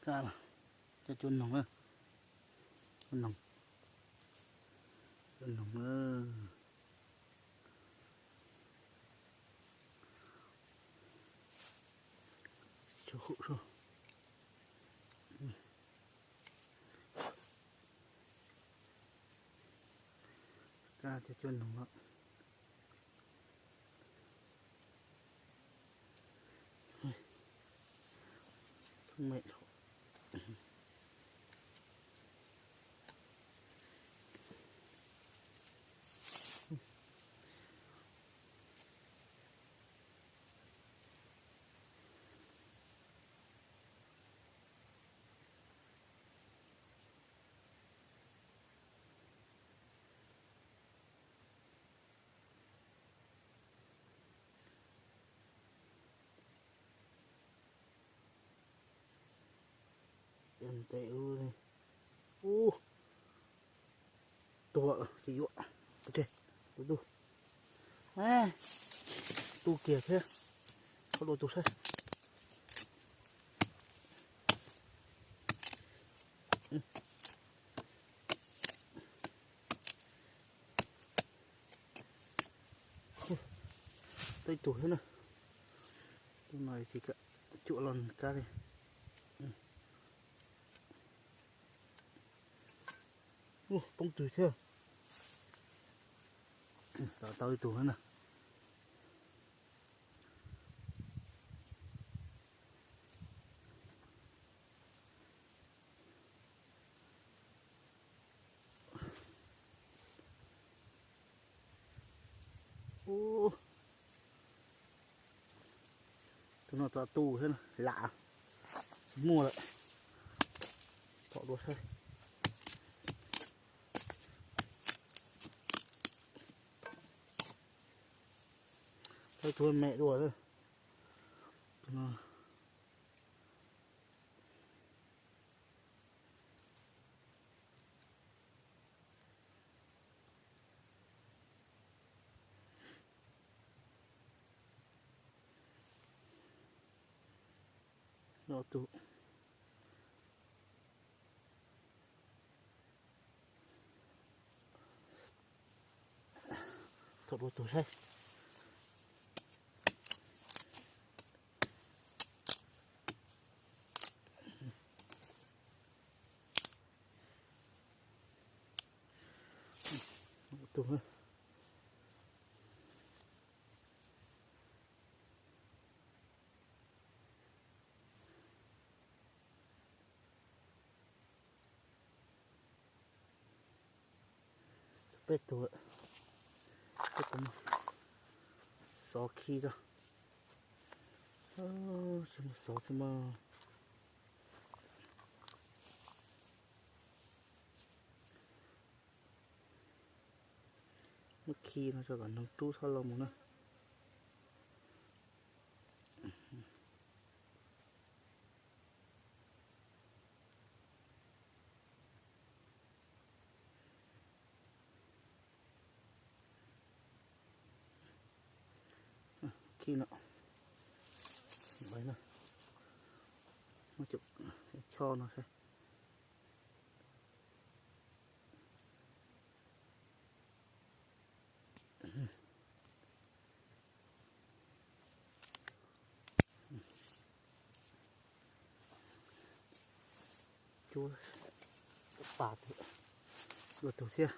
cá là cho chun nồng á, chun nồng ơ, chỗ rồi cá cho chun nồng đó, không mệt. Đừng tệ u này, tua chỉ dụ, ok, tu, tu kia thế, có đồ tu thế, tay tu thế này, cái này thì cả chỗ lần cá này. Bông tươi thế, tao tủ nữa nè, tụi nó tao tù thế này, lạ, mua lại, thọ đuôi thôi. Thôi thôi mẹ đùa thôi. Nó tụ. Thọ đuôi tụ thôi. Tụ thôi. Bết tụ. Bết tụ. Sọ khi ra. Xem sọ thế mà. Mất khi nó cho cả nông trú sao lông nữa. Khi nọ vậy nè, nó chụp cho nó xem chúa bạt được tổ kia.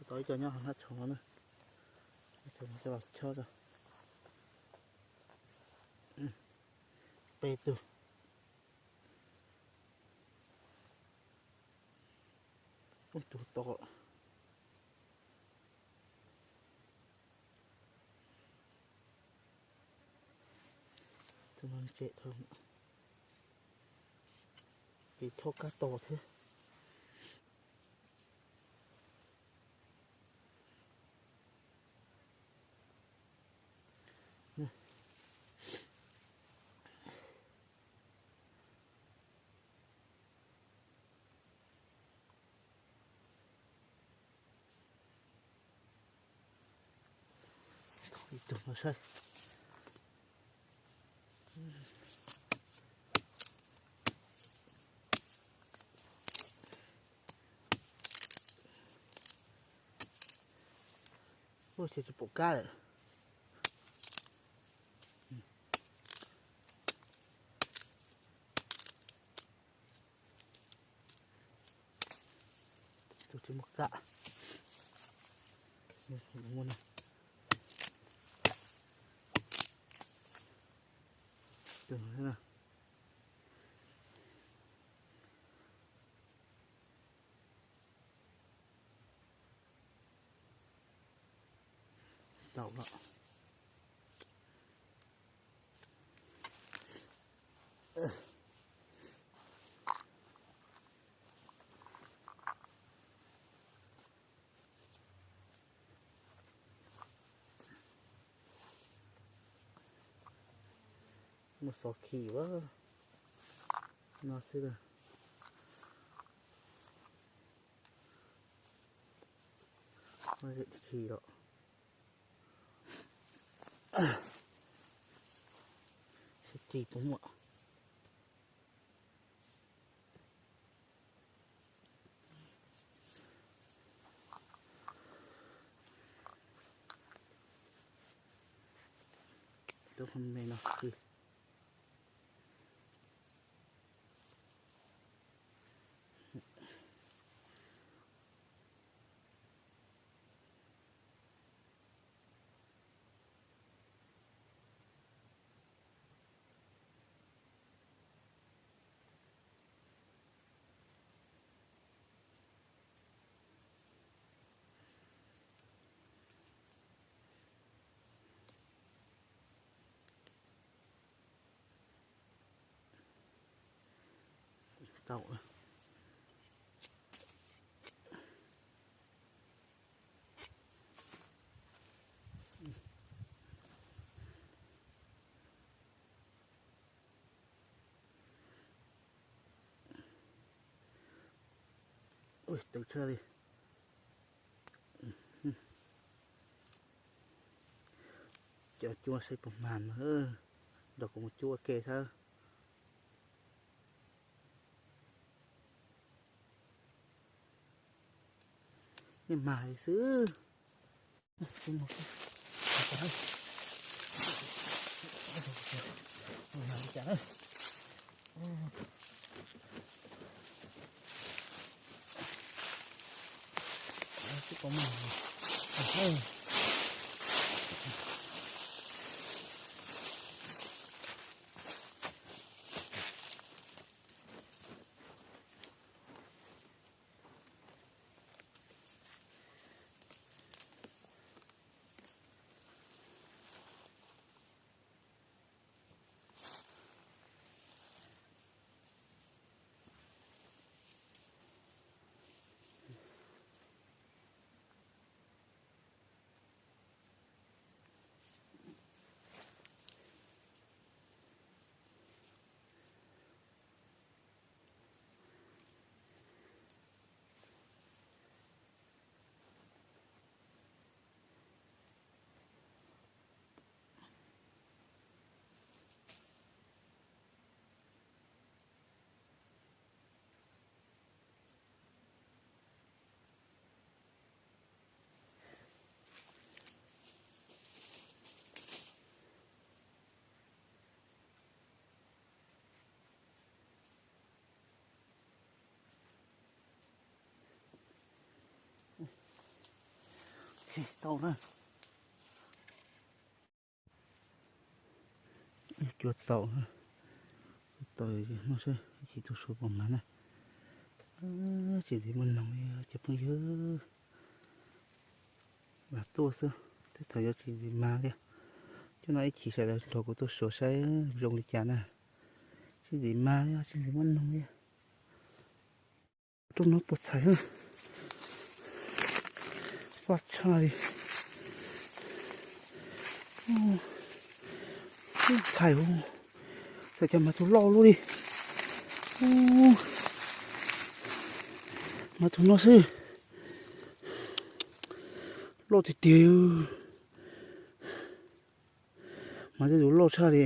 Tới cho nhau hết trống nữa, trống cho vào cho rồi. Bê từ con tụ to, tụi nó chạy thôi, vì thô cá to thế. Itu masai. Ôi trời bộ cá đấy. Tôi chỉ một cá. Mua này. Tưởng thế nào. Đậu đó. Một sò khỉ quá. Nó sẽ là nó sẽ khỉ đó. Sẽ chỉ đúng không ạ? Tôi không này nó gì. Đậu này. Ui, tự chơi đi. Chợ chua xây bột màn mà. Đọc một chua kề sao. Nhưng mà xứ. Không một cái. Chả ơi. Chứ có mình. Tàu nữa. Chuột tàu. Tôi nó sẽ chỉ tôi số bóng này. Chỉ thì mình nói chụp nó dữ. Và tôi sao. Thế thời gian chỉ thì mà kìa. Cho nó chỉ sẽ là đồ của tôi sửa xe dùng để chán à. Chỉ thì mà kìa. Chỉ thì mình nói kìa. Tôi nó bột thấy hơn. Phát cha đi. Thầy không, thầy cho mà tôi lo luôn đi. Mà tôi nó sư lo thì tiêu mà tôi lo sao thì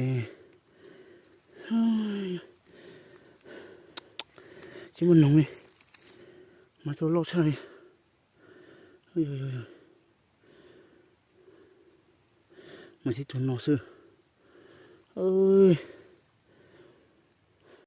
chỉ muốn nồng đi mà tôi lo sao đi. Mà chỉ tôi nó sư ơi